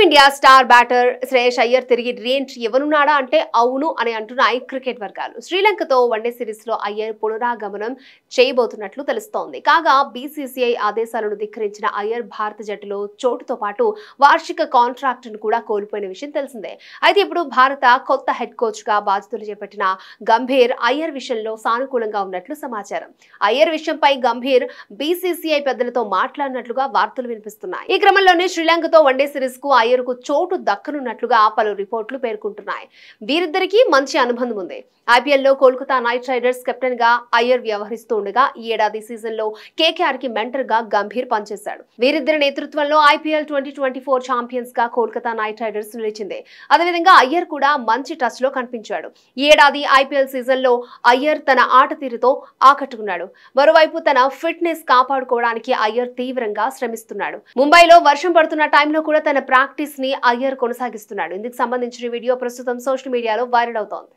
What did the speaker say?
Team India star batter Shreyas Iyer తిరిగి reentry ఇవ్వనున్నాడా అంటే అవును అని అంటున్నాయి క్రికెట్ వర్గాలు. శ్రీలంకతో వన్డే సిరీస్ లో అయ్యర్ పునరాగమనం చేయబోతున్నట్లు తెలుస్తోంది. కాగా బీసీసీఐ ఆదేశాలను ధిక్కరించిన అయ్యర్ భారత జట్టులో చోటుతో పాటు వార్షిక కాంట్రాక్ట్ ను కూడా కోల్పోయిన విషయం తెలిసిందే. అయితే ఇప్పుడు భారత కొత్త హెడ్ కోచ్ గా బాధ్యతలు చేపట్టిన గంభీర్ అయ్యర్ విషయంలో సానుకూలంగా ఉన్నట్లు సమాచారం. అయ్యర్ విషయంపై గంభీర్ బీసీసీఐ పెద్దలతో మాట్లాడినట్లుగా వార్తలు వినిపిస్తున్నాయి. ఈ క్రమంలోనే శ్రీలంకతో వన్డే సిరీస్ కు అయ్యర్ కు చోటు దక్కనున్నట్లుగా పలు రిపోర్టులు పేర్కొంటున్నాయి. వీరిద్దరికీ మంచి అనుబంధం ఉంది. ఐపీఎల్ లో కోల్కతా నైట్ రైడర్స్ కెప్టెన్ గా అయ్యర్ వ్యవహరిస్తూ ఉండగా ఈ ఏడాది సీజన్ లో కేకేఆర్ కి మెంటర్ గా గంభీర్ పనిచేశాడు. వీరిద్దరి నేతృత్వంలో ఐపీఎల్ 2024 ఛాంపియన్స్ గా కోల్కతా నైట్ రైడర్స్ నిలిచింది. అదేవిధంగా అయ్యర్ కూడా మంచి టచ్ లో కనిపించాడు. ఈ ఏడాది ఐపీఎల్ సీజన్ లో అయ్యర్ తన ఆట తీరుతో ఆకట్టుకున్నాడు. మరోవైపు తన ఫిట్నెస్ కాపాడుకోవడానికి అయ్యర్ తీవ్రంగా శ్రమిస్తున్నాడు. ముంబైలో వర్షం పడుతున్న టైంలో కూడా తన ప్రాక్టీస్ ని అయ్యర్ కొనసాగిస్తున్నాడు. ఇందుకు సంబంధించిన వీడియో ప్రస్తుతం సోషల్ మీడియాలో వైరల్ అవుతోంది.